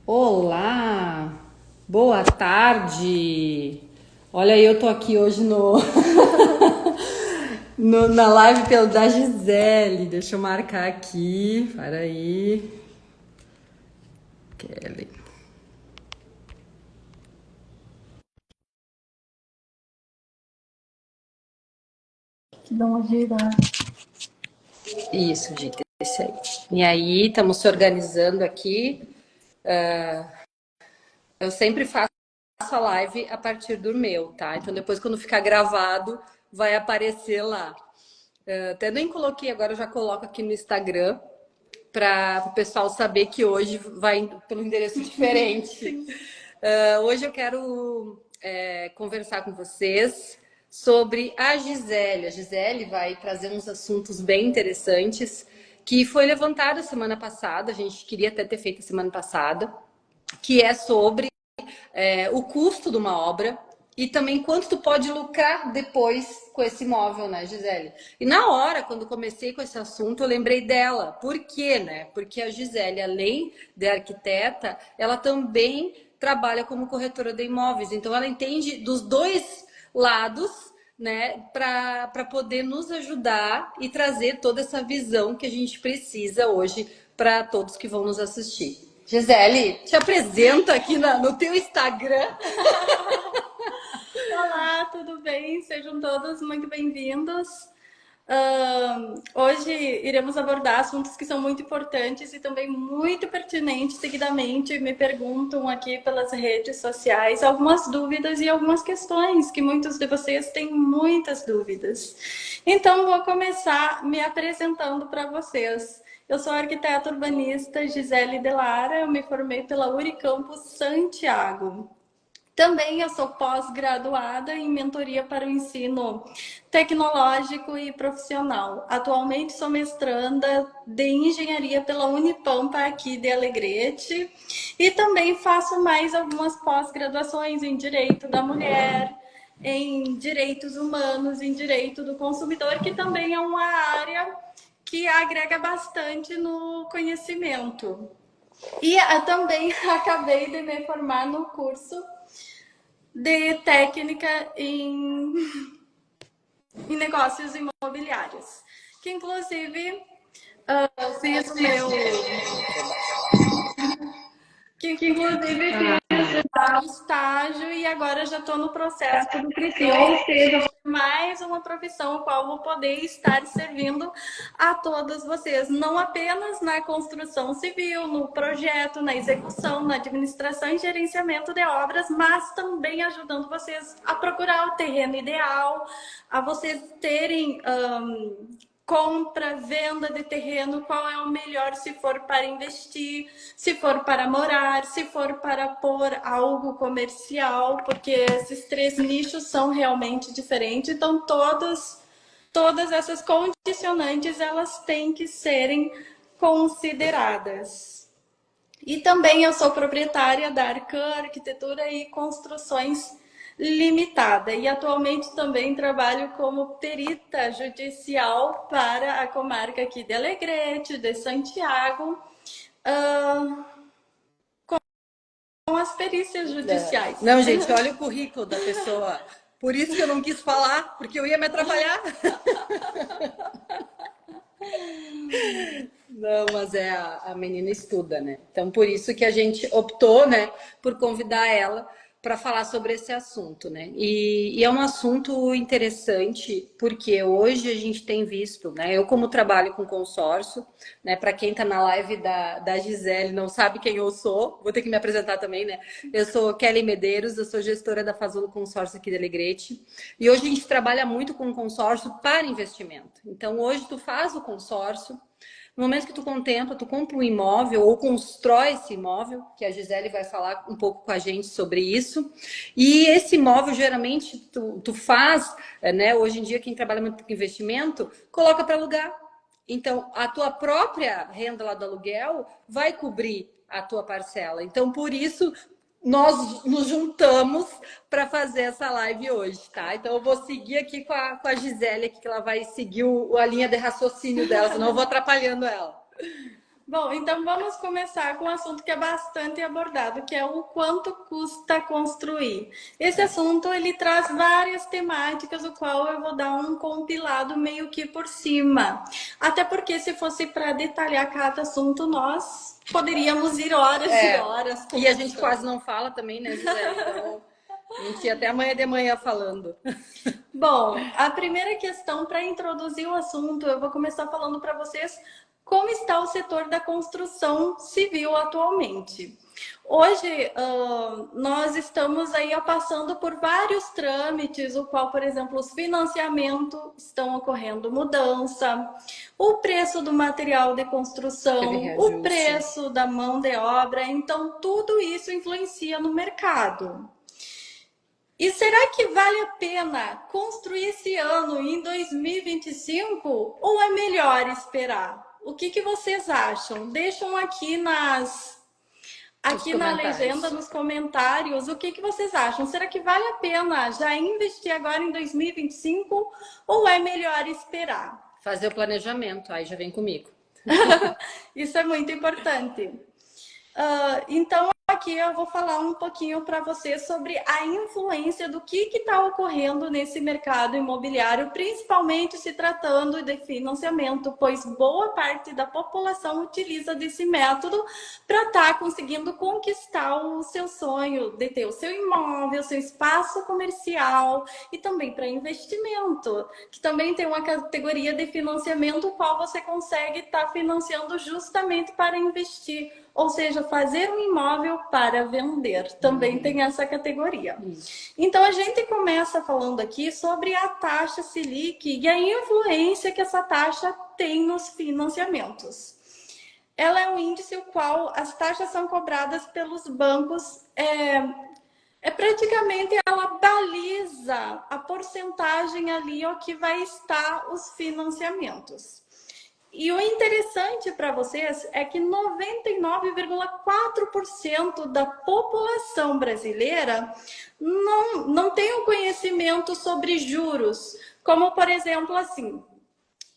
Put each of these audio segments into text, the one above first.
Olá, boa tarde. Olha aí, eu tô aqui hoje no, na live pelo da Gisele. Deixa eu marcar aqui. Para aí. Kelly. Dá uma girada. Isso, Dita, esse aí. E aí, estamos se organizando aqui. Eu sempre faço a live a partir do meu, tá? Então depois, quando ficar gravado, vai aparecer lá. Até nem coloquei, agora eu já coloco aqui no Instagram para o pessoal saber que hoje vai pelo endereço diferente. Hoje eu quero conversar com vocês sobre a Gisele. A Gisele vai trazer uns assuntos bem interessantes que foi levantado semana passada, a gente queria até ter feito semana passada, que é sobre o custo de uma obra e também quanto tu pode lucrar depois com esse imóvel, né, Gisele? E na hora, quando comecei com esse assunto, eu lembrei dela. Por quê, né? Porque a Gisele, além de arquiteta, ela também trabalha como corretora de imóveis. Então, ela entende dos dois lados, né, para poder nos ajudar e trazer toda essa visão que a gente precisa hoje para todos que vão nos assistir. Gisele, te apresento aqui no teu Instagram. Olá, tudo bem? Sejam todos muito bem-vindos. Hoje iremos abordar assuntos que são muito importantes e também muito pertinentes. Seguidamente, me perguntam aqui pelas redes sociais algumas dúvidas e algumas questões que muitos de vocês têm muitas dúvidas. Então, vou começar me apresentando para vocês. Eu sou arquiteta urbanista Gisele Delara, eu me formei pela Unicampus Santiago. Também eu sou pós-graduada em mentoria para o ensino tecnológico e profissional. Atualmente sou mestranda de engenharia pela Unipampa aqui de Alegrete e também faço mais algumas pós-graduações em direito da mulher, em direitos humanos, em direito do consumidor, que também é uma área que agrega bastante no conhecimento. E também acabei de me formar no curso de técnica em negócios imobiliários, que inclusive fiz o meu, que inclusive fiz o estágio e agora já estou no processo do CRITIL, ou seja, mais uma profissão a qual vou poder estar servindo a todos vocês, não apenas na construção civil, no projeto, na execução, na administração e gerenciamento de obras, mas também ajudando vocês a procurar o terreno ideal, a vocês terem compra, venda de terreno, qual é o melhor se for para investir, se for para morar, se for para pôr algo comercial, porque esses três nichos são realmente diferentes, então todas essas condicionantes elas têm que serem consideradas. E também eu sou proprietária da Arcan Arquitetura e Construções Limitada e atualmente também trabalho como perita judicial para a comarca aqui de Alegrete, de Santiago, com as perícias judiciais. Não, gente, olha o currículo da pessoa. Por isso que eu não quis falar, porque eu ia me atrapalhar. Não, mas a menina estuda, né? Então, por isso que a gente optou, né, por convidar ela para falar sobre esse assunto, né? E é um assunto interessante, porque hoje a gente tem visto, né? Eu, como trabalho com consórcio, né? Para quem está na live da Gisele, não sabe quem eu sou, vou ter que me apresentar também, né? Eu sou Kelly Medeiros, eu sou gestora da Fazolo Consórcio aqui de Alegrete. E hoje a gente trabalha muito com consórcio para investimento. Então, hoje tu faz o consórcio. No momento que tu contempla, tu compra um imóvel ou constrói esse imóvel, que a Gisele vai falar um pouco com a gente sobre isso. E esse imóvel, geralmente, tu faz, né? Hoje em dia, quem trabalha muito com investimento, coloca para alugar. Então, a tua própria renda lá do aluguel vai cobrir a tua parcela. Então, por isso, nós nos juntamos para fazer essa live hoje, tá? Então eu vou seguir aqui com a Gisele, aqui, que ela vai seguir a linha de raciocínio dela, senão eu vou atrapalhando ela. Bom, então vamos começar com um assunto que é bastante abordado, que é o quanto custa construir. Esse assunto, ele traz várias temáticas, o qual eu vou dar um compilado meio que por cima. Até porque se fosse para detalhar cada assunto, nós poderíamos ir horas e horas. E a gente quase não fala também, né, Gisele? Então, a gente ia até amanhã de manhã falando. Bom, a primeira questão para introduzir o assunto, eu vou começar falando para vocês como está o setor da construção civil atualmente. Hoje, nós estamos aí passando por vários trâmites, o qual, por exemplo, os financiamentos estão ocorrendo mudança, o preço do material de construção, o preço da mão de obra, então tudo isso influencia no mercado. E será que vale a pena construir esse ano, em 2025, ou é melhor esperar? O que vocês acham? Deixam aqui na legenda, nos comentários, o que vocês acham? Será que vale a pena já investir agora em 2025 ou é melhor esperar? Fazer o planejamento, aí já vem comigo. Isso é muito importante. Então, aqui eu vou falar um pouquinho para vocês sobre a influência do que está ocorrendo nesse mercado imobiliário, principalmente se tratando de financiamento, pois boa parte da população utiliza desse método para estar conseguindo conquistar o seu sonho de ter o seu imóvel, seu espaço comercial e também para investimento, que também tem uma categoria de financiamento, o qual você consegue estar financiando justamente para investir. Ou seja, fazer um imóvel para vender. Também tem essa categoria. Então, a gente começa falando aqui sobre a taxa Selic e a influência que essa taxa tem nos financiamentos. Ela é um índice o qual as taxas são cobradas pelos bancos. Praticamente ela baliza a porcentagem ali que vai estar os financiamentos. E o interessante para vocês é que 99,4% da população brasileira não tem um conhecimento sobre juros. Como, por exemplo, assim,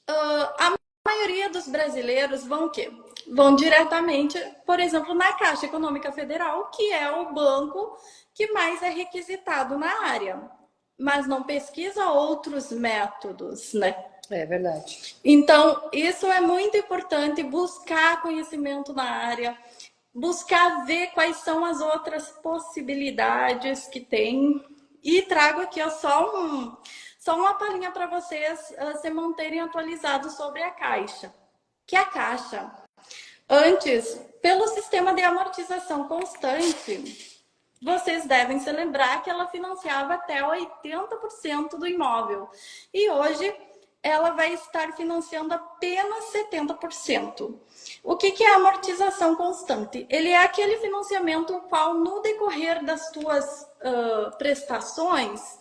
a maioria dos brasileiros vão o quê? Vão diretamente, por exemplo, na Caixa Econômica Federal, que é o banco que mais é requisitado na área. Mas não pesquisa outros métodos, né? É verdade. Então, isso é muito importante, buscar conhecimento na área, buscar ver quais são as outras possibilidades que tem. E trago aqui só uma palhinha para vocês se manterem atualizados sobre a Caixa. Que a Caixa, antes, pelo sistema de amortização constante, vocês devem se lembrar que ela financiava até 80% do imóvel. E hoje ela vai estar financiando apenas 70%. O que é a amortização constante? Ele é aquele financiamento o qual, no decorrer das tuas prestações,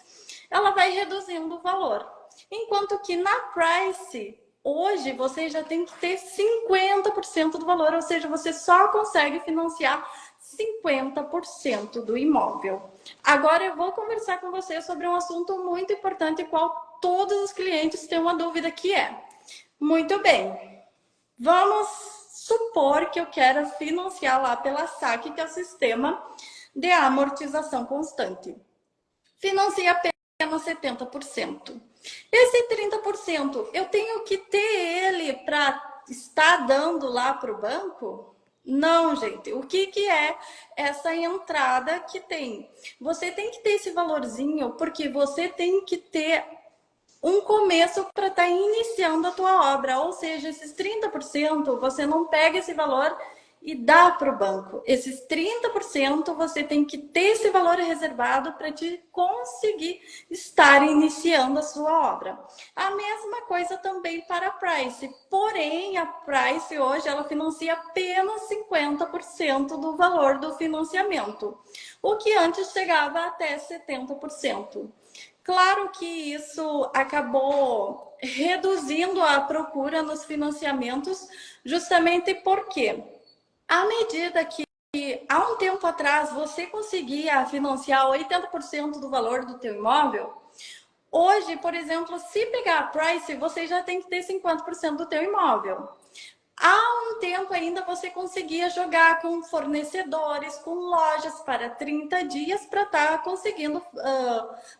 ela vai reduzindo o valor. Enquanto que na Price, hoje, você já tem que ter 50% do valor, ou seja, você só consegue financiar 50% do imóvel. Agora eu vou conversar com você sobre um assunto muito importante, qual todos os clientes têm uma dúvida, que é: muito bem, vamos supor que eu quero financiar lá pela SAC, que é o sistema de amortização constante. Financia apenas 70%. Esse 30%, eu tenho que ter ele para estar dando lá para o banco? Não, gente. O que é essa entrada que tem? Você tem que ter esse valorzinho porque você tem que ter um começo para estar iniciando a tua obra. Ou seja, esses 30% você não pega esse valor e dá para o banco. Esses 30% você tem que ter esse valor reservado para te conseguir estar iniciando a sua obra. A mesma coisa também para a Price. Porém, a Price hoje ela financia apenas 50% do valor do financiamento, o que antes chegava até 70%. Claro que isso acabou reduzindo a procura nos financiamentos, justamente porque, à medida que há um tempo atrás você conseguia financiar 80% do valor do teu imóvel, hoje, por exemplo, se pegar a Price, você já tem que ter 50% do teu imóvel. Há um tempo ainda você conseguia jogar com fornecedores, com lojas para 30 dias para estar conseguindo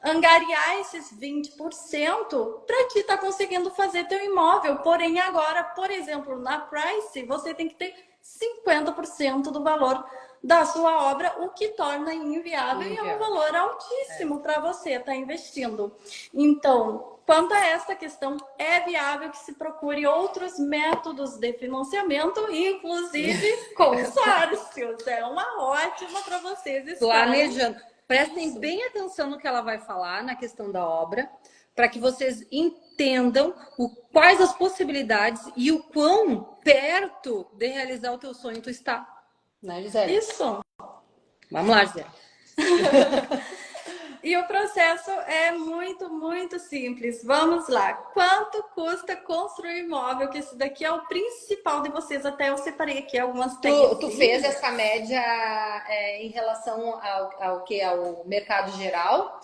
angariar esses 20% para te estar conseguindo fazer teu imóvel. Porém, agora, por exemplo, na Price, você tem que ter 50% do valor da sua obra, o que torna inviável e é um valor altíssimo para você estar investindo. Então, quanto a esta questão, é viável que se procure outros métodos de financiamento, inclusive consórcios. É uma ótima para vocês estarem planejando. Prestem bem atenção no que ela vai falar na questão da obra, para que vocês entendam quais as possibilidades e o quão perto de realizar o teu sonho tu está. Né, Gisele? Isso. Vamos lá, Gisele. E o processo é muito, muito simples. Vamos lá. Quanto custa construir imóvel? Que esse daqui é o principal de vocês. Até eu separei aqui algumas Tu fez essa média em relação ao que? Ao mercado geral?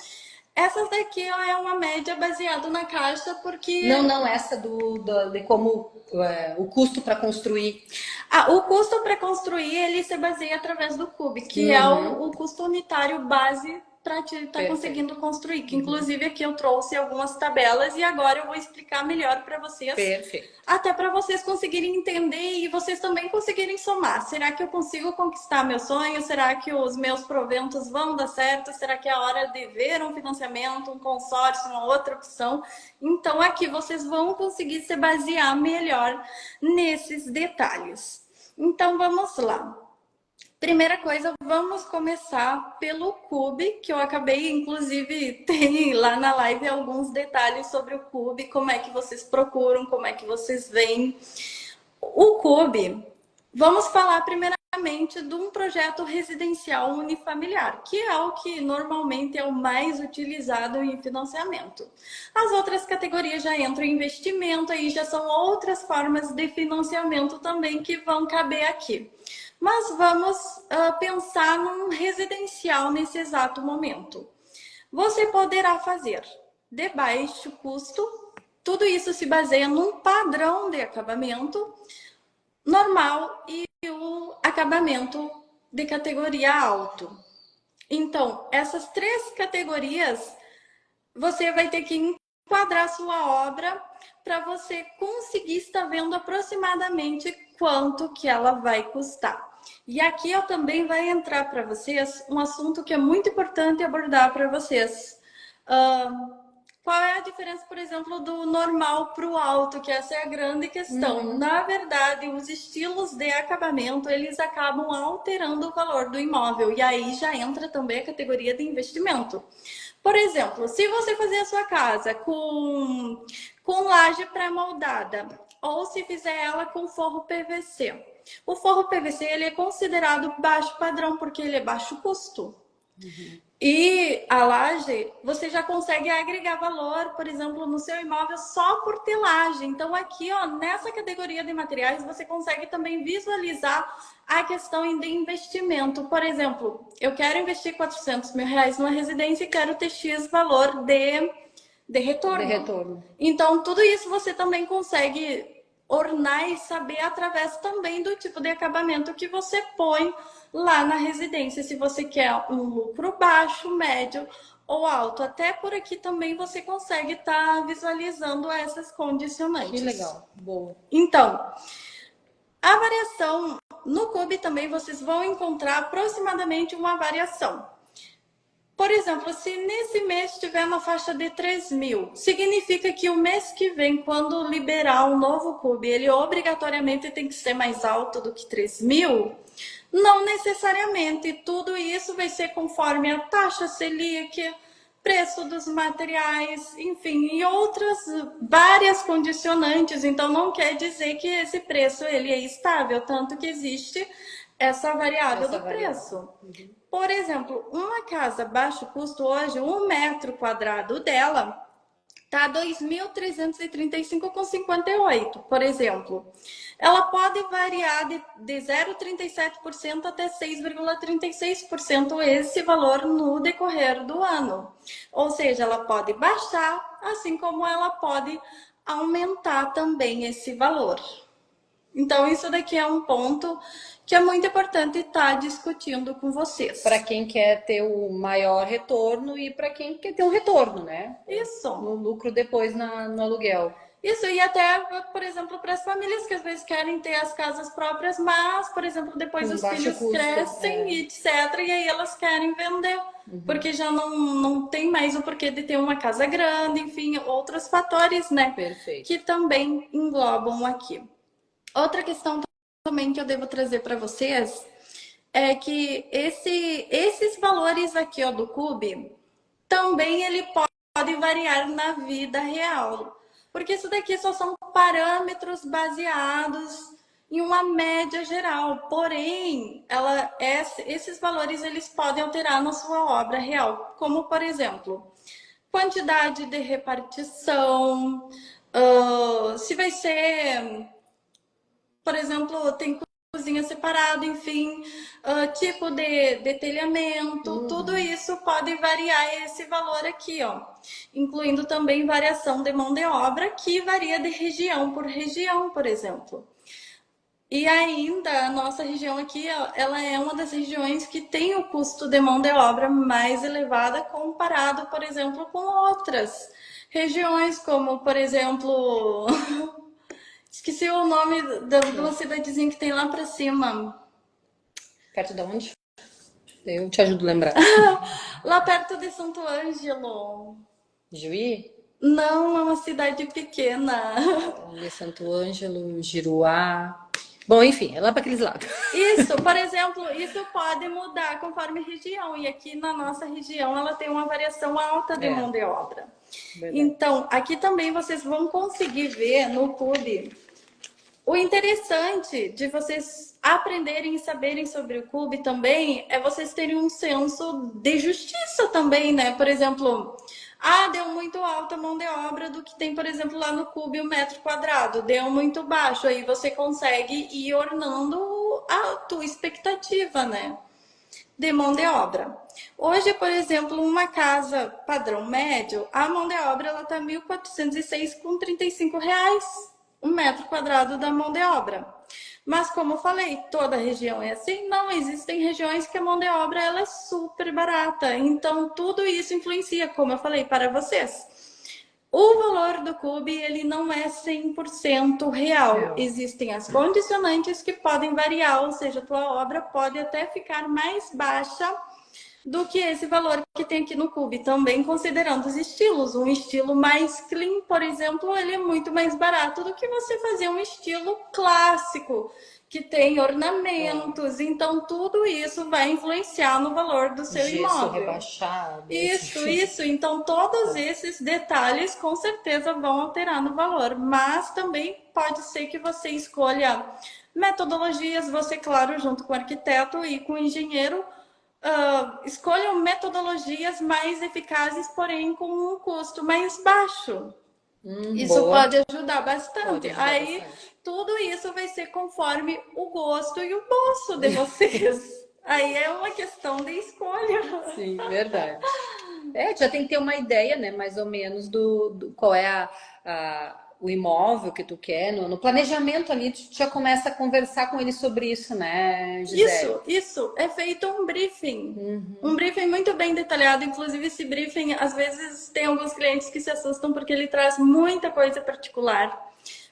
Essas daqui ó, é uma média baseada na Caixa, porque... Não, essa de como o custo para construir. O custo para construir, ele se baseia através do CUB, que é o custo unitário base para te estar conseguindo construir. Que inclusive aqui eu trouxe algumas tabelas e agora eu vou explicar melhor para vocês. Perfeito. Até para vocês conseguirem entender e vocês também conseguirem somar. Será que eu consigo conquistar meu sonho? Será que os meus proventos vão dar certo? Será que é a hora de ver um financiamento, um consórcio, uma outra opção? Então aqui vocês vão conseguir se basear melhor nesses detalhes. Então vamos lá. Primeira coisa, vamos começar pelo CUB, que eu acabei, inclusive, tem lá na live alguns detalhes sobre o CUB, como é que vocês procuram, como é que vocês veem. O CUB, vamos falar primeiramente de um projeto residencial unifamiliar, que é o que normalmente é o mais utilizado em financiamento. As outras categorias já entram em investimento, aí já são outras formas de financiamento também que vão caber aqui. Mas vamos pensar num residencial nesse exato momento. Você poderá fazer de baixo custo, tudo isso se baseia num padrão de acabamento normal e o acabamento de categoria alto. Então, essas três categorias, você vai ter que enquadrar sua obra para você conseguir estar vendo aproximadamente quanto que ela vai custar. E aqui eu também vai entrar para vocês um assunto que é muito importante abordar para vocês. Qual é a diferença, por exemplo, do normal para o alto, que essa é a grande questão. Na verdade, os estilos de acabamento, eles acabam alterando o valor do imóvel. E aí já entra também a categoria de investimento. Por exemplo, se você fazer a sua casa com laje pré-moldada, ou se fizer ela com forro PVC. O forro PVC ele é considerado baixo padrão, porque ele é baixo custo. E a laje, você já consegue agregar valor, por exemplo, no seu imóvel só por ter laje. Então aqui, ó, nessa categoria de materiais, você consegue também visualizar a questão de investimento. Por exemplo, eu quero investir R$ 400.000 numa residência e quero ter X valor de retorno. Então, tudo isso você também consegue ornar e saber através também do tipo de acabamento que você põe lá na residência, se você quer um lucro baixo, médio ou alto. Até por aqui também você consegue estar visualizando essas condicionantes. Que legal, boa. Então, a variação no CUB também vocês vão encontrar aproximadamente uma variação. Por exemplo, se nesse mês tiver uma faixa de 3.000, significa que o mês que vem, quando liberar um novo CUB, ele obrigatoriamente tem que ser mais alto do que 3.000? Não necessariamente. Tudo isso vai ser conforme a taxa Selic, preço dos materiais, enfim, e outras várias condicionantes. Então, não quer dizer que esse preço ele é estável, tanto que existe essa variável do preço. Por exemplo, uma casa baixo custo hoje, 1 metro quadrado dela tá 2.335,58, por exemplo. Ela pode variar de 0,37% até 6,36% esse valor no decorrer do ano. Ou seja, ela pode baixar, assim como ela pode aumentar também esse valor. Então, isso daqui é um ponto que é muito importante estar discutindo com vocês. Para quem quer ter o maior retorno e para quem quer ter um retorno, né? Isso. No lucro depois no aluguel. Isso, e até, por exemplo, para as famílias que às vezes querem ter as casas próprias, mas, por exemplo, depois Com os baixo filhos custo, crescem e etc. E aí elas querem vender, porque já não tem mais o porquê de ter uma casa grande, enfim, outros fatores, né? Perfeito. Que também englobam aqui. Outra questão também que eu devo trazer para vocês é que esses valores aqui, ó, do CUB, também ele pode variar na vida real. Porque isso daqui só são parâmetros baseados em uma média geral. Porém, esses valores eles podem alterar na sua obra real. Como, por exemplo, quantidade de repartição, se vai ser, por exemplo, tem cozinha separada, enfim, tipo de telhamento, tudo isso pode variar esse valor aqui, ó. Incluindo também variação de mão de obra, que varia de região por região, por exemplo. E ainda a nossa região aqui, ó, ela é uma das regiões que tem o custo de mão de obra mais elevada comparado, por exemplo, com outras regiões, como, por exemplo, esqueci o nome de uma cidadezinha que tem lá pra cima. Perto de onde? Eu te ajudo a lembrar. Lá perto de Santo Ângelo. Juí? Não, é uma cidade pequena. De Santo Ângelo, Giruá. Bom, enfim, é lá para aqueles lados. Isso, por exemplo, isso pode mudar conforme região. E aqui na nossa região ela tem uma variação alta de mão de obra. Verdade. Então, aqui também vocês vão conseguir ver no CUB. O interessante de vocês aprenderem e saberem sobre o CUB também é vocês terem um senso de justiça também, né? Por exemplo, deu muito alta a mão de obra do que tem, por exemplo, lá no CUB o metro quadrado. Deu muito baixo, aí você consegue ir ornando a tua expectativa, né? De mão de obra. Hoje, por exemplo, uma casa padrão médio, a mão de obra ela tá R$ 1.406,35 um metro quadrado da mão de obra. Mas como eu falei, toda região é assim? Não, existem regiões que a mão de obra ela é super barata. Então tudo isso influencia, como eu falei para vocês. O valor do CUB ele não é 100% real. Existem as condicionantes que podem variar, ou seja, a tua obra pode até ficar mais baixa do que esse valor que tem aqui no CUB, também considerando os estilos. Um estilo mais clean, por exemplo, ele é muito mais barato do que você fazer um estilo clássico, que tem ornamentos. Então, tudo isso vai influenciar no valor do seu imóvel. Rebaixado. Isso. Então, todos esses detalhes, com certeza, vão alterar no valor. Mas também pode ser que você escolha metodologias, você, claro, junto com o arquiteto e com o engenheiro, escolham metodologias mais eficazes, porém com um custo mais baixo. Isso boa. Pode ajudar bastante. Aí, tudo isso vai ser conforme o gosto e o bolso de vocês. Aí é uma questão de escolha. Sim, verdade. Já tem que ter uma ideia, né, mais ou menos do qual é o imóvel que tu quer. No planejamento ali, tu já começa a conversar com ele sobre isso, né, Gisele? Isso. É feito um briefing. Um briefing muito bem detalhado. Inclusive, esse briefing, às vezes, tem alguns clientes que se assustam porque ele traz muita coisa particular.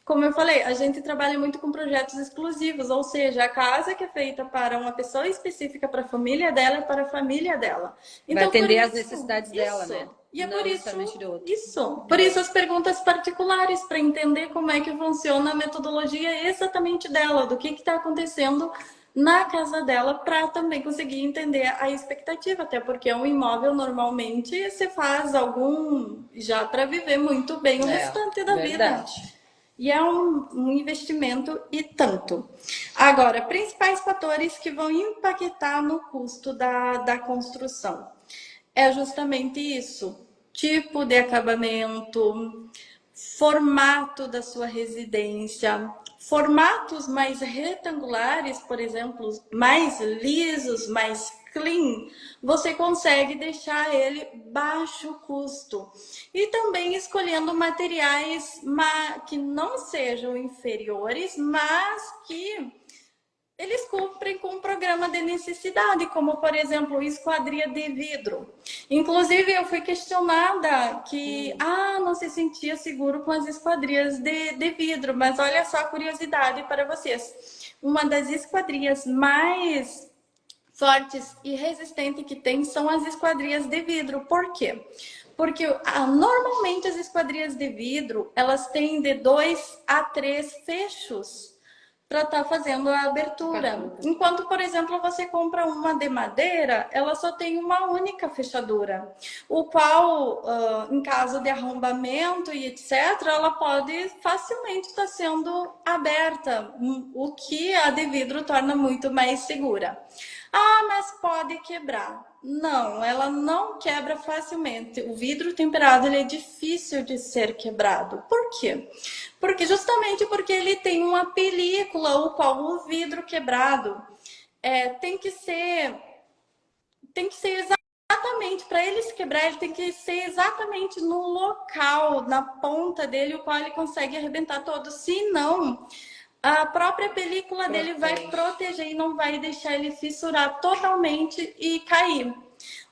Como eu falei, a gente trabalha muito com projetos exclusivos, ou seja, a casa que é feita para uma pessoa específica, para a família dela, é para a família dela. Então, vai atender às necessidades dela, né? E é por isso. Por isso as perguntas particulares, para entender como é que funciona a metodologia exatamente dela, do que está acontecendo na casa dela, para também conseguir entender a expectativa, até porque um imóvel normalmente você faz algum já para viver muito bem o restante da vida. E é um investimento e tanto. Agora, principais fatores que vão impactar no custo da construção. É justamente isso. Tipo de acabamento, formato da sua residência, formatos mais retangulares, por exemplo, mais lisos, mais clean, você consegue deixar ele baixo custo. E também escolhendo materiais que não sejam inferiores, mas que eles cumprem com um programa de necessidade, como, por exemplo, esquadria de vidro. Inclusive, eu fui questionada que, não se sentia seguro com as esquadrias de vidro, mas olha só a curiosidade para vocês. Uma das esquadrias mais fortes e resistentes que tem são as esquadrias de vidro. Por quê? Porque normalmente as esquadrias de vidro, elas têm de 2 a 3 fechos para estar fazendo a abertura. Enquanto, por exemplo, você compra uma de madeira, ela só tem uma única fechadura, o qual, em caso de arrombamento e etc., ela pode facilmente estar sendo aberta, o que a de vidro torna muito mais segura. Mas pode quebrar. Não, ela não quebra facilmente. O vidro temperado ele é difícil de ser quebrado. Por quê? Justamente porque ele tem uma película, o qual o vidro quebrado tem que ser exatamente, para ele se quebrar, ele tem que ser exatamente no local, na ponta dele, o qual ele consegue arrebentar todo. Se não, a própria película dele vai proteger e não vai deixar ele fissurar totalmente e cair.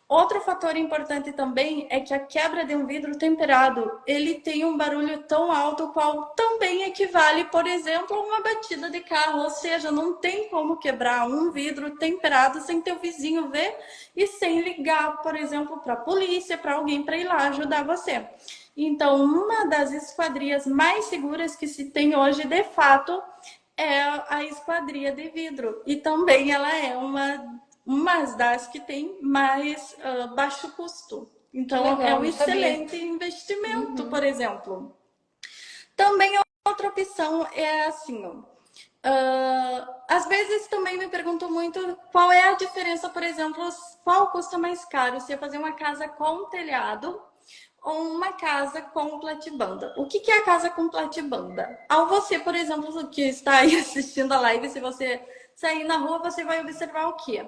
Outro fator importante também é que a quebra de um vidro temperado, ele tem um barulho tão alto, o qual também equivale, por exemplo, a uma batida de carro. Ou seja, não tem como quebrar um vidro temperado sem ter o vizinho ver e sem ligar, por exemplo, para a polícia, para alguém para ir lá ajudar você. Então, uma das esquadrias mais seguras que se tem hoje, de fato, é a esquadria de vidro. E também ela é uma das que tem mais baixo custo. Então, Legal, é um excelente investimento, por exemplo. Também outra opção é assim, às vezes também me pergunto muito qual é a diferença, por exemplo, qual custa mais caro, se é fazer uma casa com telhado ou uma casa com platibanda. O que é a casa com platibanda? Ao você, por exemplo, que está aí assistindo a live, se você sair na rua, você vai observar o quê?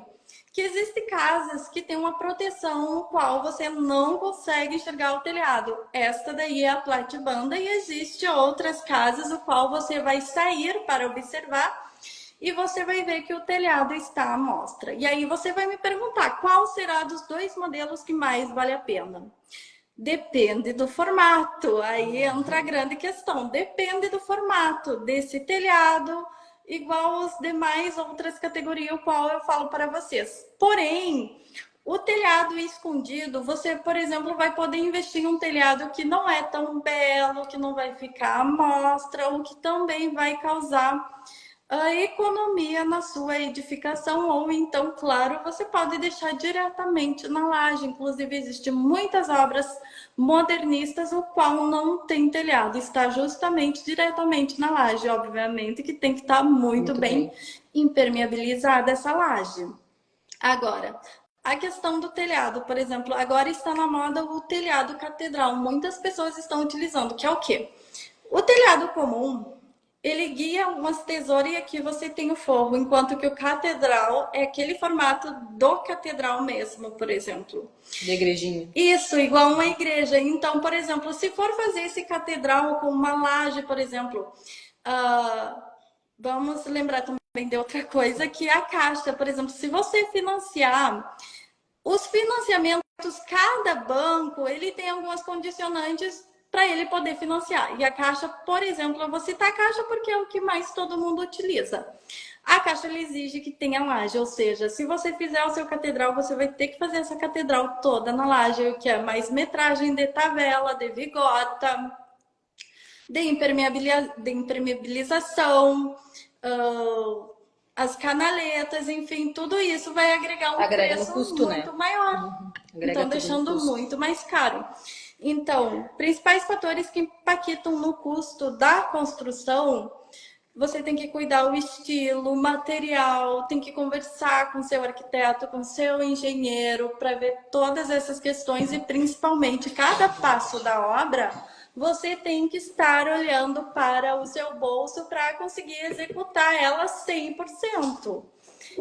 Que existem casas que têm uma proteção no qual você não consegue enxergar o telhado. Esta daí é a platibanda e existe outras casas no qual você vai sair para observar e você vai ver que o telhado está à mostra. E aí você vai me perguntar qual será dos dois modelos que mais vale a pena. Depende do formato. Aí entra a grande questão. Depende do formato desse telhado, igual as demais outras categorias, o qual eu falo para vocês. Porém, o telhado escondido, você, por exemplo, vai poder investir em um telhado que não é tão belo, que não vai ficar à mostra, ou que também vai causar a economia na sua edificação, ou então, claro, você pode deixar diretamente na laje. Inclusive, existem muitas obras modernistas o qual não tem telhado, está justamente diretamente na laje. Obviamente que tem que estar muito bem impermeabilizada essa laje. Agora, a questão do telhado, por exemplo, agora está na moda o telhado catedral. Muitas pessoas estão utilizando, que é o quê? O telhado comum, ele guia umas tesouras e aqui você tem o forro, enquanto que o catedral é aquele formato do catedral mesmo, por exemplo. De igrejinha. Isso, igual uma igreja. Então, por exemplo, se for fazer esse catedral com uma laje, por exemplo, vamos lembrar também de outra coisa, que a Caixa, por exemplo, se você financiar, os financiamentos, cada banco, ele tem algumas condicionantes para ele poder financiar. E a Caixa, por exemplo, eu vou citar a Caixa porque é o que mais todo mundo utiliza. A Caixa ela exige que tenha laje, ou seja, se você fizer o seu catedral, você vai ter que fazer essa catedral toda na laje, o que é mais metragem de tabela, de vigota, de impermeabilização, as canaletas, enfim, tudo isso vai agregar um preço custo, muito maior. Então, deixando muito mais caro. Então, principais fatores que impactam no custo da construção, você tem que cuidar o estilo, o material, tem que conversar com seu arquiteto, com seu engenheiro, para ver todas essas questões e principalmente cada passo da obra, você tem que estar olhando para o seu bolso para conseguir executar ela 100%.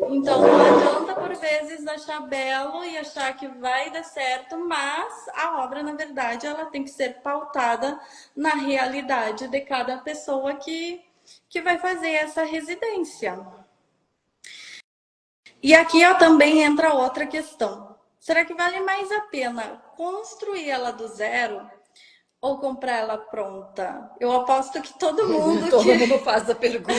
Então não adianta por vezes achar belo e achar que vai dar certo, mas a obra, na verdade, ela tem que ser pautada na realidade de cada pessoa que vai fazer essa residência. E aqui ó, também entra outra questão. Será que vale mais a pena construir ela do zero ou comprar ela pronta? Eu aposto que todo mundo Todo mundo faz a pergunta.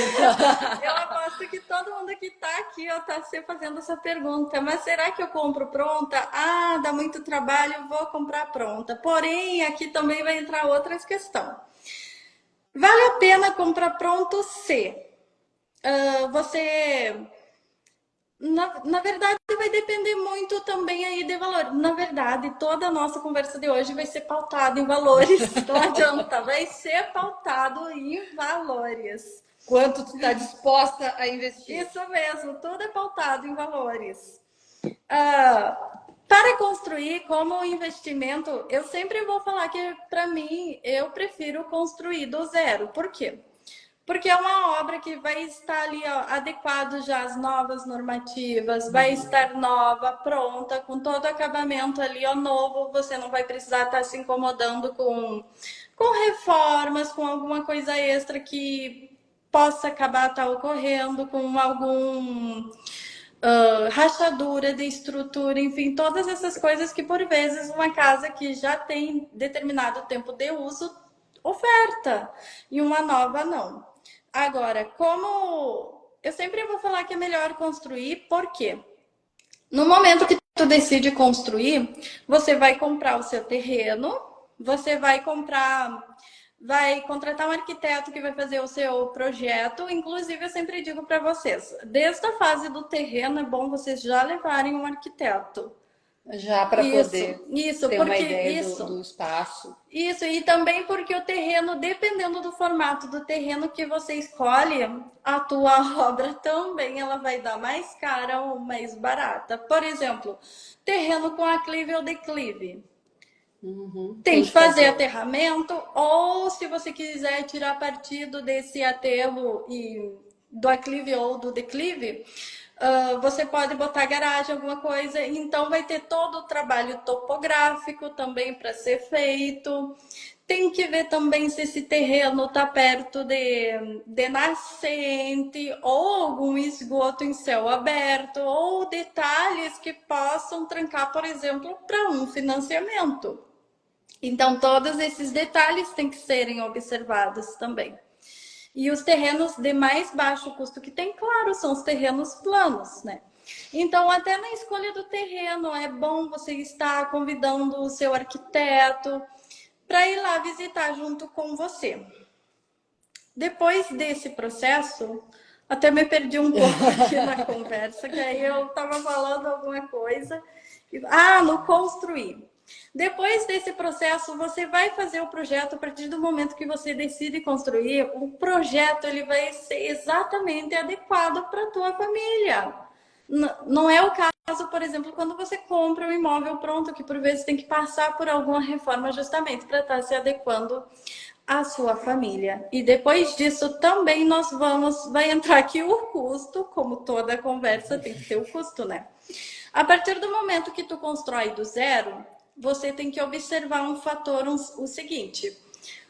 eu aposto que todo mundo que tá aqui, ó, tá se fazendo essa pergunta. Mas será que eu compro pronta? Ah, dá muito trabalho, vou comprar pronta. Porém, aqui também vai entrar outras questões. Vale a pena comprar pronto se você na verdade, vai depender muito também aí de valor. Na verdade, toda a nossa conversa de hoje vai ser pautada em valores. Não adianta, vai ser pautado em valores. Quanto tu está disposta a investir? Isso mesmo, tudo é pautado em valores. Para construir como investimento, eu sempre vou falar que, para mim, eu prefiro construir do zero. Por quê? Porque é uma obra que vai estar ali ó, adequado já às novas normativas, vai estar nova, pronta, com todo o acabamento ali ó, novo. Você não vai precisar estar se incomodando com reformas, com alguma coisa extra que possa acabar estar ocorrendo, com algum rachadura de estrutura, enfim, todas essas coisas que por vezes uma casa que já tem determinado tempo de uso oferta e uma nova não. Agora, como eu sempre vou falar que é melhor construir, por quê? No momento que tu decide construir, você vai comprar o seu terreno, você vai contratar um arquiteto que vai fazer o seu projeto. Inclusive, eu sempre digo para vocês, desde a fase do terreno é bom vocês já levarem um arquiteto. Já para poder Isso, ter uma porque ideia isso. do espaço. Isso, e também porque o terreno, dependendo do formato do terreno que você escolhe, a tua obra também ela vai dar mais cara ou mais barata. Por exemplo, terreno com aclive ou declive. Tem que fazer aterramento, ou se você quiser tirar partido desse aterro e do aclive ou do declive, você pode botar garagem, alguma coisa, então vai ter todo o trabalho topográfico também para ser feito. Tem que ver também se esse terreno está perto de nascente ou algum esgoto em céu aberto ou detalhes que possam trancar, por exemplo, para um financiamento. Então, todos esses detalhes têm que serem observados também. E os terrenos de mais baixo custo que tem, claro, são os terrenos planos, né? Então, até na escolha do terreno, é bom você estar convidando o seu arquiteto para ir lá visitar junto com você. Depois desse processo, até me perdi um pouco aqui na conversa, que aí eu estava falando alguma coisa. No construir. Depois desse processo, você vai fazer o projeto. A partir do momento que você decide construir, o projeto ele vai ser exatamente adequado para a tua família. Não é o caso, por exemplo, quando você compra um imóvel pronto, que por vezes tem que passar por alguma reforma justamente para estar se adequando à sua família. E depois disso também vai entrar aqui o custo, como toda conversa tem que ter o custo, né? A partir do momento que tu constrói do zero, você tem que observar um fator, o seguinte.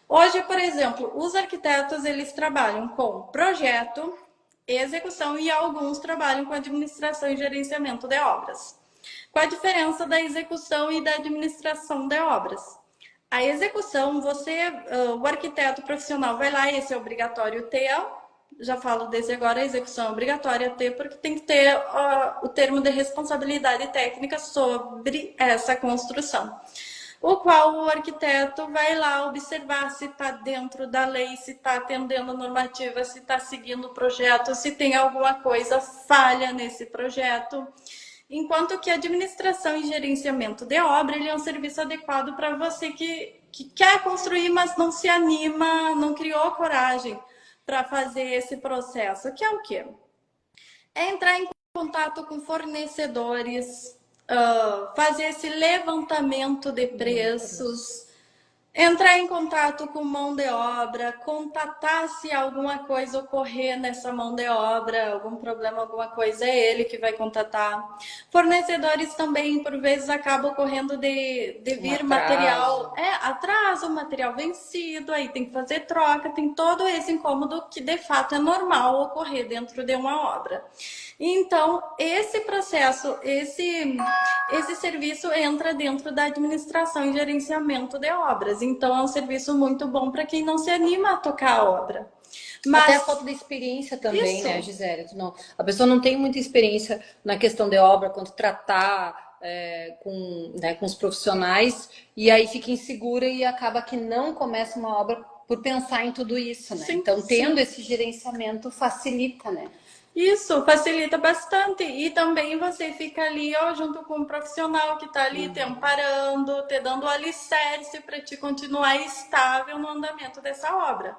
Hoje, por exemplo, os arquitetos, eles trabalham com projeto, execução e alguns trabalham com administração e gerenciamento de obras. Qual a diferença da execução e da administração de obras? A execução, o arquiteto profissional vai lá, esse é obrigatório ter, já falo desde agora, a execução é obrigatória ter, porque tem que ter o termo de responsabilidade técnica sobre essa construção. O qual o arquiteto vai lá observar se está dentro da lei, se está atendendo a normativa, se está seguindo o projeto, se tem alguma coisa falha nesse projeto. Enquanto que administração e gerenciamento de obra, ele é um serviço adequado para você que quer construir, mas não se anima, não criou coragem para fazer esse processo, que é o quê? É entrar em contato com fornecedores, fazer esse levantamento de preços, Entrar em contato com mão de obra, contatar se alguma coisa ocorrer nessa mão de obra, algum problema, alguma coisa, é ele que vai contatar. Fornecedores também, por vezes, acaba ocorrendo de Um vir atraso. material, atraso, material vencido, aí tem que fazer troca, tem todo esse incômodo que de fato é normal ocorrer dentro de uma obra. Então, esse processo, esse serviço entra dentro da administração e gerenciamento de obras. Então, é um serviço muito bom para quem não se anima a tocar a obra. Até a Mas falta da experiência também, né, isso, Gisele? Não, a pessoa não tem muita experiência na questão de obra, quanto tratar com, né, com os profissionais, e aí fica insegura e acaba que não começa uma obra por pensar em tudo isso, né? sim, Então, tendo sim. esse gerenciamento facilita, né? Isso facilita bastante. E também você fica ali, ó, junto com um profissional que está ali te amparando, te dando o alicerce para te continuar estável no andamento dessa obra.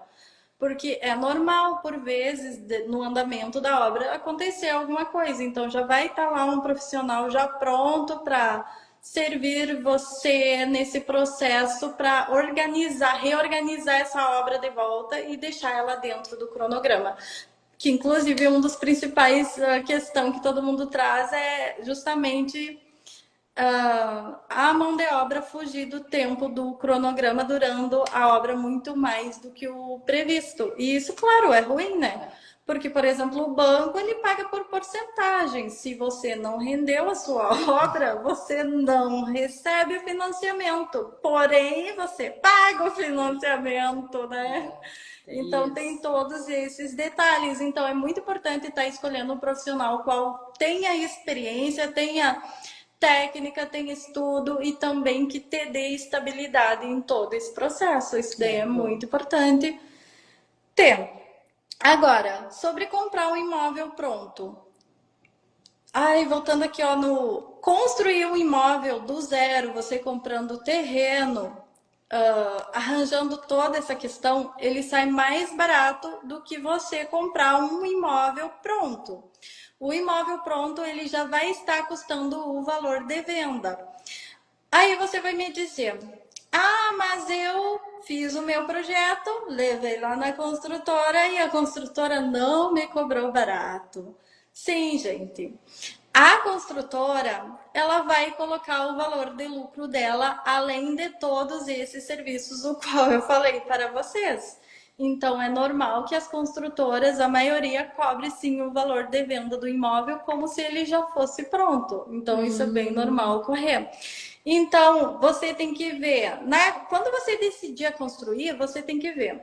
Porque é normal, por vezes, no andamento da obra, acontecer alguma coisa. Então, já vai estar lá um profissional já pronto para servir você nesse processo para organizar, reorganizar essa obra de volta e deixar ela dentro do cronograma. Que, inclusive, um dos principais questão que todo mundo traz é justamente a mão de obra fugir do tempo do cronograma, durando a obra muito mais do que o previsto. E isso, claro, é ruim, né? Porque, por exemplo, o banco ele paga por porcentagem. Se você não rendeu a sua obra, você não recebe o financiamento. Porém, você paga o financiamento, né? Tem Então tem isso. todos esses detalhes. Então é muito importante estar escolhendo um profissional qual tenha experiência, tenha técnica, tem estudo e também que te dê estabilidade em todo esse processo. Isso daí É é bom. muito importante ter. Agora, sobre comprar um imóvel pronto. Ai, voltando aqui, ó, no construir um imóvel do zero, você comprando terreno, arranjando toda essa questão, ele sai mais barato do que você comprar um imóvel pronto. O imóvel pronto, ele já vai estar custando o valor de venda. Aí você vai me dizer: ah, mas eu fiz o meu projeto, levei lá na construtora e a construtora não me cobrou barato. Sim, gente. A construtora, ela vai colocar o valor de lucro dela, além de todos esses serviços, o qual eu falei para vocês. Então, é normal que as construtoras, a maioria, cobre sim o valor de venda do imóvel como se ele já fosse pronto. Então, isso é bem normal ocorrer. Então, você tem que ver, né? Quando você decidir a construir, você tem que ver.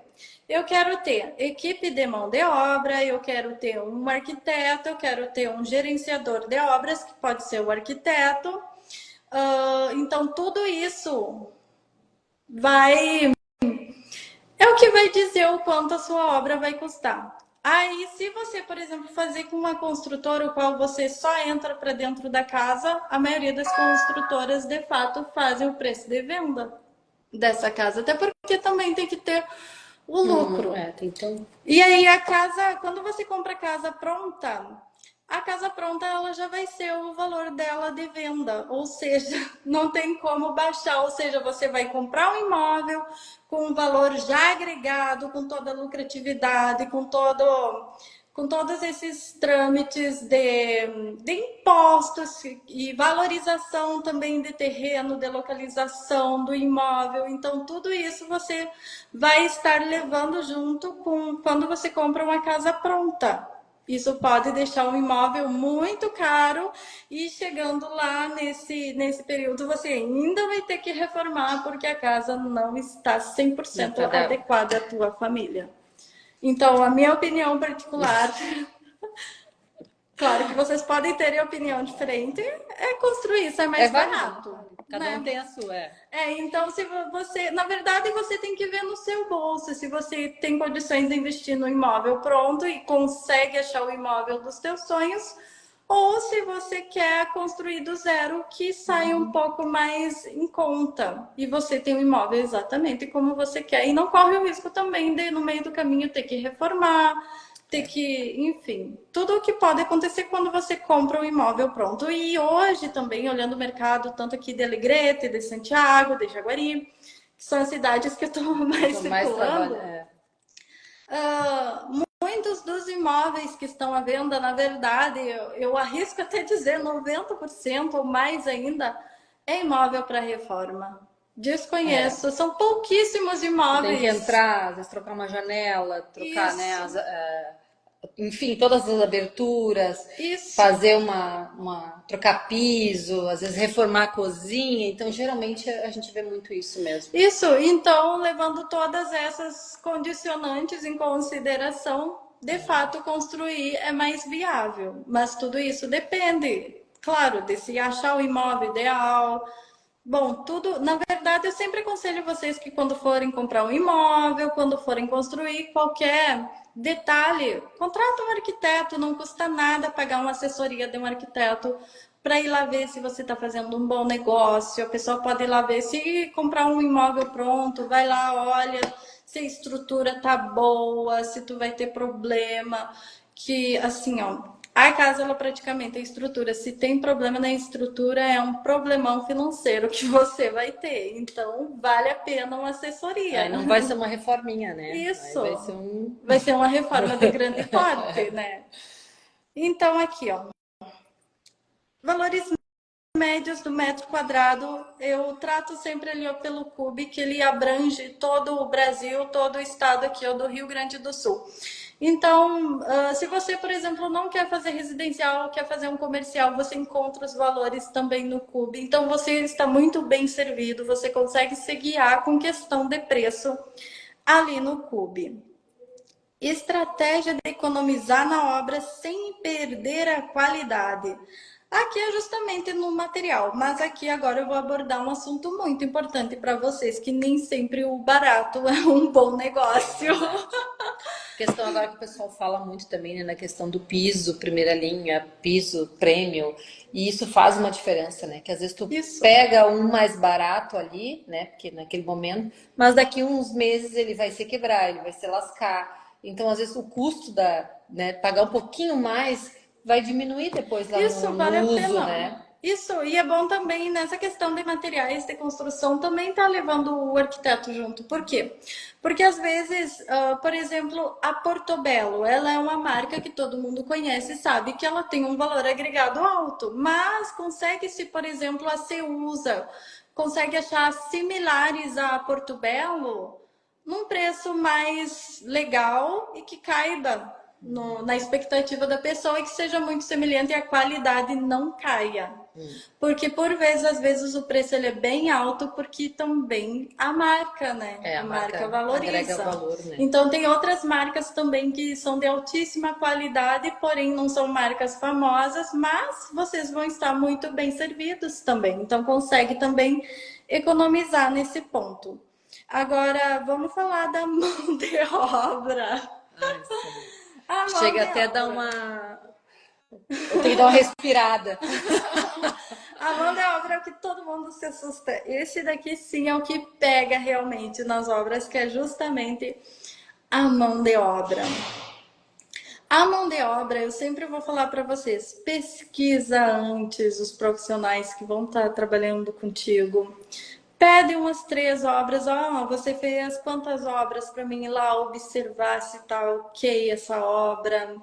Eu quero ter equipe de mão de obra, eu quero ter um arquiteto, eu quero ter um gerenciador de obras, que pode ser o arquiteto. Então, tudo isso vai é o que vai dizer o quanto a sua obra vai custar. Aí, se você, por exemplo, fazer com uma construtora, o qual você só entra para dentro da casa, a maioria das construtoras, de fato, fazem o preço de venda dessa casa. Até porque também tem que ter o lucro. Tem que E aí, a casa, quando você compra a casa pronta, a casa pronta ela já vai ser o valor dela de venda, ou seja, não tem como baixar, ou seja, você vai comprar um imóvel com um valor já agregado, com toda a lucratividade, com todos esses trâmites de impostos e valorização também de terreno, de localização do imóvel. Então, tudo isso você vai estar levando junto com quando você compra uma casa pronta. Isso pode deixar um imóvel muito caro e chegando lá nesse período você ainda vai ter que reformar porque a casa não está não 100% tá da... adequada à tua família. Então, a minha opinião particular, claro que vocês podem ter opinião diferente, é construir, isso é É mais válido. barato, Cada um né? tem a sua. Então se você, na verdade, você tem que ver no seu bolso, se você tem condições de investir no imóvel pronto e consegue achar o imóvel dos teus sonhos, ou se você quer construir do zero, que sai um pouco mais em conta e você tem o imóvel exatamente como você quer e não corre o risco também de no meio do caminho ter que reformar, ter que, enfim, tudo o que pode acontecer quando você compra um imóvel pronto. E hoje também, olhando o mercado, tanto aqui de Alegrete, de Santiago, de Jaguari, são as cidades que eu estou mais Então, mais circulando. trabalho. É. Muitos dos imóveis que estão à venda, na verdade, eu arrisco até dizer 90% ou mais ainda, é imóvel para reforma. É. Desconheço, são pouquíssimos Você tem que imóveis. entrar, às vezes trocar uma janela, trocar, né, Isso, enfim, todas as aberturas, isso. fazer trocar piso, às vezes reformar a cozinha. Então, geralmente a gente vê muito isso mesmo. Isso, então, levando todas essas condicionantes em consideração, de fato, construir é mais viável. Mas tudo isso depende, claro, de se achar o imóvel ideal. Bom, tudo, na verdade, eu sempre aconselho vocês que quando forem comprar um imóvel, quando forem construir qualquer detalhe, contrata um arquiteto, não custa nada pagar uma assessoria de um arquiteto para ir lá ver se você está fazendo um bom negócio. A pessoa pode ir lá ver se comprar um imóvel pronto, vai lá, olha se a estrutura tá boa, se tu vai ter problema, que assim, ó, a casa ela praticamente a estrutura, se tem problema na estrutura é um problemão financeiro que você vai ter. Então, vale a pena uma Aí assessoria. não vai ser uma reforminha, né? Aí vai ser Isso. um. Vai ser uma reforma de grande porte, né? Então, aqui, ó. Valores médios do metro quadrado, eu trato sempre ali ó, pelo CUB, que ele abrange todo o Brasil, todo o estado aqui ó, do Rio Grande do Sul. Então, se você, por exemplo, não quer fazer residencial, quer fazer um comercial, você encontra os valores também no CUB. Então, você está muito bem servido, você consegue se guiar com questão de preço ali no CUB. Estratégia de economizar na obra sem perder a qualidade. Aqui é justamente no material, mas aqui agora eu vou abordar um assunto muito importante para vocês, que nem sempre o barato é um bom negócio. Questão agora que o pessoal fala muito também, né, na questão do piso, primeira linha, piso, prêmio, e isso faz uma diferença, né? Que às vezes tu Isso, pega um mais barato ali, né? Porque naquele momento, mas daqui uns meses ele vai se quebrar, ele vai se lascar. Então, às vezes, o custo né, pagar um pouquinho mais vai diminuir depois lá isso vale no a uso, pena. né? Isso, e é bom também nessa questão de materiais de construção também tá levando o arquiteto junto. Por quê? Porque às vezes, por exemplo, a Portobello, ela é uma marca que todo mundo conhece e sabe que ela tem um valor agregado alto, mas consegue-se, por exemplo, a Ceusa, consegue achar similares à Portobello num preço mais legal e que caiba na expectativa da pessoa e que seja muito semelhante e a qualidade não caia. Porque por vezes, às vezes o preço ele é bem alto porque também a marca, né? É, A a marca marca agrega valoriza. valor, né? Então tem outras marcas também que são de altíssima qualidade, porém não são marcas famosas, mas vocês vão estar muito bem servidos também. Então consegue também economizar nesse ponto. Agora vamos falar da mão de obra. Ai, sim. A mão Chega de até a dar obra. uma. Eu tenho que dar uma respirada. A mão de obra é o que todo mundo se assusta. Esse daqui sim é o que pega realmente nas obras, que é justamente a mão de obra. A mão de obra, eu sempre vou falar para vocês, pesquisa antes os profissionais que vão estar trabalhando contigo. Pede umas 3 obras, ó, você fez quantas obras para mim ir lá observar se tá ok essa obra,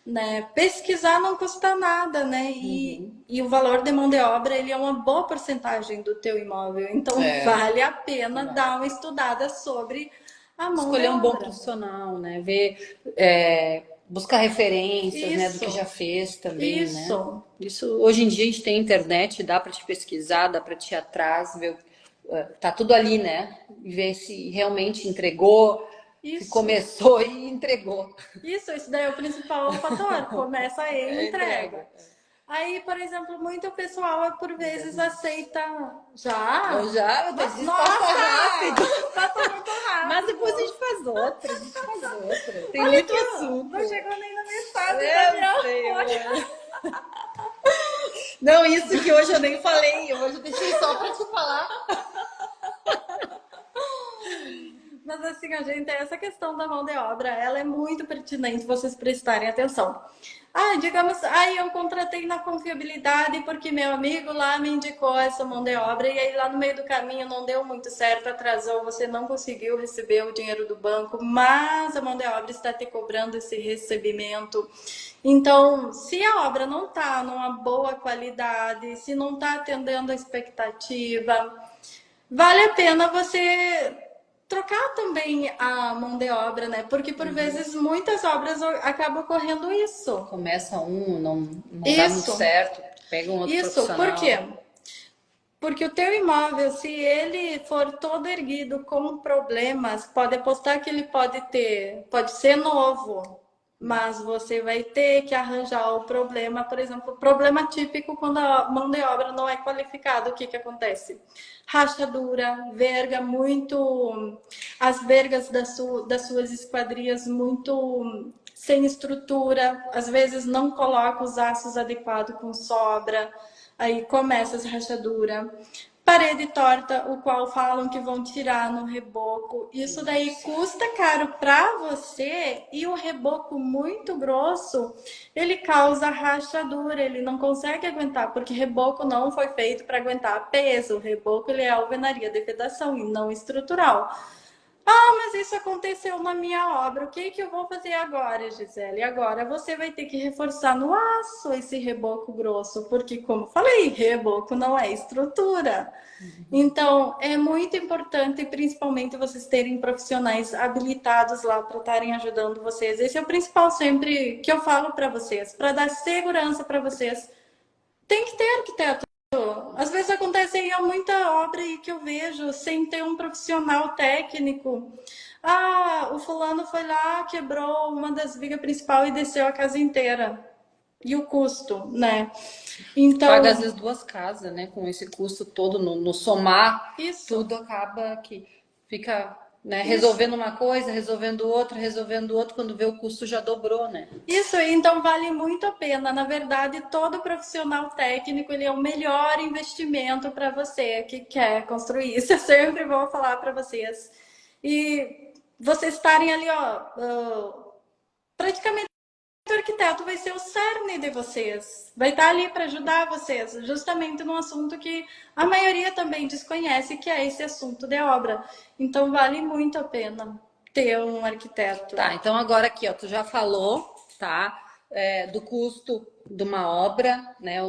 né? Pesquisar não custa nada, né? E o valor de mão de obra, ele é uma boa porcentagem do teu imóvel, então É, vale a pena vale. dar uma estudada sobre a mão de Escolher um bom obra. profissional, né? Ver, buscar referências, né, do que já Isso, fez também, né? isso. Isso, hoje em dia a gente tem internet, dá para te pesquisar, dá para te ir atrás, ver, tá tudo ali, né? E ver se realmente entregou, se Isso, começou e entregou. isso daí é o principal fator. Começa e É entrega. entrega. Aí, por exemplo, muito pessoal por Mas é vezes isso. aceita. Eu Já? já, eu disse, passa rápido. Nossa! Passa muito Mas depois a rápido. gente faz outra, a gente faz outra. Tem Olha muito aqui, ó. assunto. Não chegou nem na metade da Eu minha sei, folha. não, isso que hoje eu nem falei, hoje eu deixei só pra te falar. Mas assim, a gente, essa questão da mão de obra, ela é muito pertinente vocês prestarem atenção. Ah, digamos, aí eu contratei na confiabilidade porque meu amigo lá me indicou essa mão de obra e aí lá no meio do caminho não deu muito certo, atrasou, você não conseguiu receber o dinheiro do banco, mas a mão de obra está te cobrando esse recebimento. Então, se a obra não está numa boa qualidade, se não está atendendo a expectativa, vale a pena você trocar também a mão de obra, né? Porque por vezes muitas obras acabam ocorrendo isso. Começa um, não dá muito Isso, certo, pega um outro isso. Por quê? profissional. Porque o teu imóvel, se ele for todo erguido com problemas, pode apostar que ele pode ser novo, mas você vai ter que arranjar o problema, por exemplo, o problema típico quando a mão de obra não é qualificada, o que que acontece? Rachadura, verga muito, as vergas das suas esquadrias muito sem estrutura, às vezes não coloca os aços adequados com sobra, aí começa as rachaduras. Parede torta, o qual falam que vão tirar no reboco. Isso daí custa caro para você e o reboco muito grosso, ele causa rachadura, ele não consegue aguentar, porque reboco não foi feito para aguentar peso. O reboco ele é alvenaria de vedação e não estrutural. Ah, mas isso aconteceu na minha obra. O que que eu vou fazer agora, Gisele? Agora você vai ter que reforçar no aço esse reboco grosso, porque, como falei, reboco não é estrutura. Então, é muito importante, principalmente, vocês terem profissionais habilitados lá para estarem ajudando vocês. Esse é o principal sempre que eu falo para vocês, para dar segurança para vocês. Tem que ter arquiteto. Às vezes acontece aí muita obra aí que eu vejo sem ter um profissional técnico. Ah, o fulano foi lá, quebrou uma das vigas principais e desceu a casa inteira. E o custo, né? Paga às Então, vezes duas casas, né? Com esse custo todo, no somar, isso, tudo acaba que fica, né, isso. resolvendo uma coisa, resolvendo outra, quando vê o custo já dobrou, né? Isso, então vale muito a pena. Na verdade, todo profissional técnico, ele é o melhor investimento para você que quer construir. Isso eu sempre vou falar para vocês. E vocês estarem ali, ó, praticamente o arquiteto vai ser o cerne de vocês. Vai estar ali para ajudar vocês, justamente num assunto que a maioria também desconhece, que é esse assunto de obra. Então vale muito a pena ter um arquiteto. Tá, então agora aqui, ó, tu já falou, tá? Do custo de uma obra, né?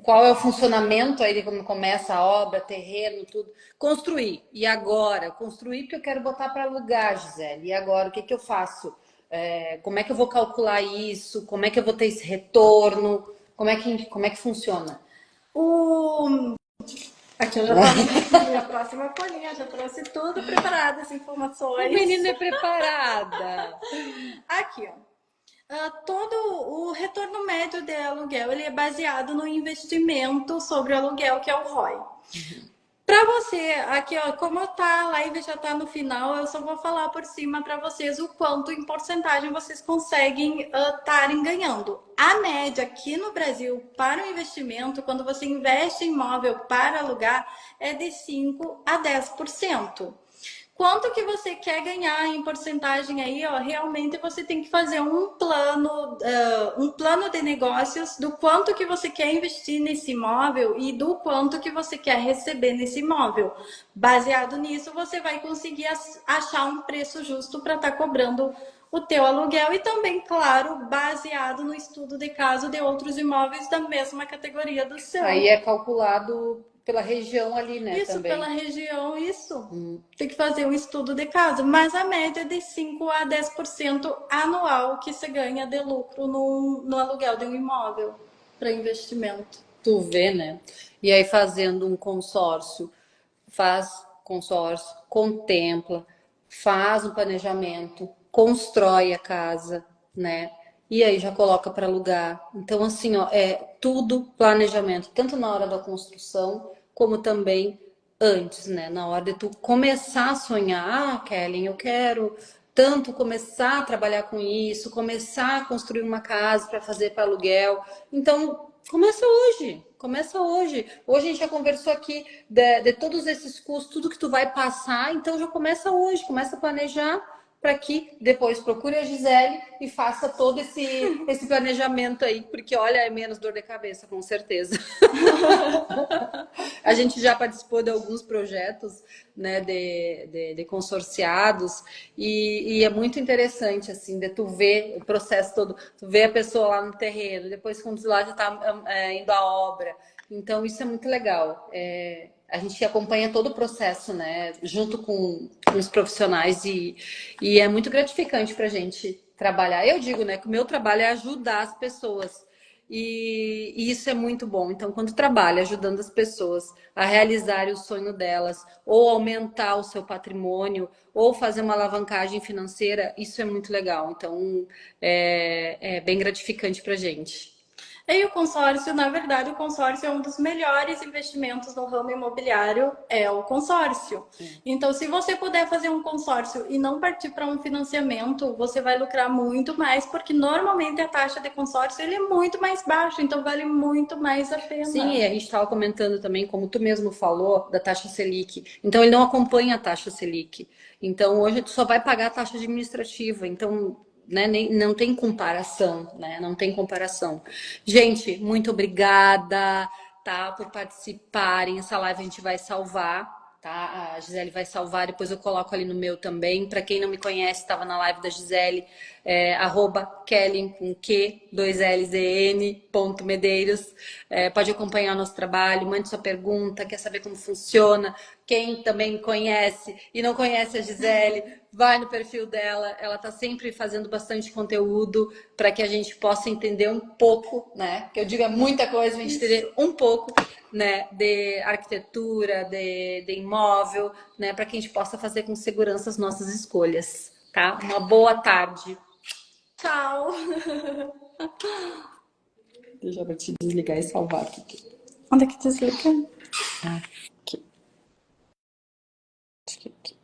Qual é o funcionamento aí de quando começa a obra, terreno, tudo. Construir. E agora? Construir porque eu quero botar para alugar, Gisele. E agora, o que que eu faço? Como é que eu vou calcular isso? Como é que eu vou ter esse retorno? Como é que funciona? O... Aqui eu já tô na próxima folhinha, já trouxe tudo preparado, as A informações. menina é preparada. Aqui, ó. Todo o retorno médio de aluguel ele é baseado no investimento sobre o aluguel, que é o ROI. Para você, aqui, ó, como tá, a live já tá no final, eu só vou falar por cima para vocês o quanto em porcentagem vocês conseguem estarem ganhando. A média aqui no Brasil para o investimento, quando você investe em imóvel para alugar, é de 5 a 10%. Quanto que você quer ganhar em porcentagem aí, ó? Realmente você tem que fazer um plano de negócios do quanto que você quer investir nesse imóvel e do quanto que você quer receber nesse imóvel. Baseado nisso, você vai conseguir achar um preço justo para estar cobrando o teu aluguel e também, claro, baseado no estudo de caso de outros imóveis da mesma categoria do seu. Aí é calculado pela região ali, né, Isso, também. pela região, isso. Tem que fazer um estudo de caso, mas a média é de 5 a 10% anual que você ganha de lucro no aluguel de um imóvel para investimento. Tu vê, né? E aí fazendo um consórcio, faz consórcio, contempla, faz um planejamento, constrói a casa, né? E aí já coloca para alugar. Então, assim, ó, é tudo planejamento, tanto na hora da construção, como também antes, né? Na hora de tu começar a sonhar, ah, Kellen, eu quero tanto começar a trabalhar com isso, começar a construir uma casa para fazer para aluguel. Então, começa hoje. Começa hoje. Hoje a gente já conversou aqui de todos esses custos, tudo que tu vai passar. Então já começa hoje, começa a planejar para que depois procure a Gisele e faça todo esse planejamento aí, porque olha, é menos dor de cabeça, com certeza. A gente já participou de alguns projetos, né, de consorciados e é muito interessante, assim, de tu ver o processo todo, tu ver a pessoa lá no terreno, depois quando lá já tá indo a obra. Então, isso é muito legal. A gente acompanha todo o processo, né, junto com os profissionais e é muito gratificante para a gente trabalhar. Eu digo, né, que o meu trabalho é ajudar as pessoas. E isso é muito bom. Então, quando trabalha ajudando as pessoas a realizarem o sonho delas, ou aumentar o seu patrimônio, ou fazer uma alavancagem financeira, isso é muito legal. Então, é bem gratificante para a gente. E o consórcio, na verdade, o consórcio é um dos melhores investimentos no ramo imobiliário, é o consórcio. Então, se você puder fazer um consórcio e não partir para um financiamento, você vai lucrar muito mais, porque normalmente a taxa de consórcio ele é muito mais baixa, então vale muito mais a pena. Sim, e a gente estava comentando também, como tu mesmo falou, da taxa Selic. Então, ele não acompanha a taxa Selic. Então, hoje tu só vai pagar a taxa administrativa. Então, né, não tem comparação, né? Não tem comparação. Gente, muito obrigada, tá, por participarem. Essa live a gente vai salvar. Tá? A Gisele vai salvar, depois eu coloco ali no meu também. Para quem não me conhece, estava na live da Gisele, @Kellen com Q, 2LZN, ponto Medeiros. Pode acompanhar o nosso trabalho, mande sua pergunta, quer saber como funciona. Quem também me conhece e não conhece a Gisele, vai no perfil dela. Ela está sempre fazendo bastante conteúdo para que a gente possa entender um pouco, né? Que eu digo é muita coisa, a gente entender um pouco, né, de arquitetura, de imóvel, né, para que a gente possa fazer com segurança as nossas escolhas, tá? Uma boa tarde. Tchau! Deixa eu te desligar e salvar aqui. Onde é que desliga? Aqui. Acho que aqui.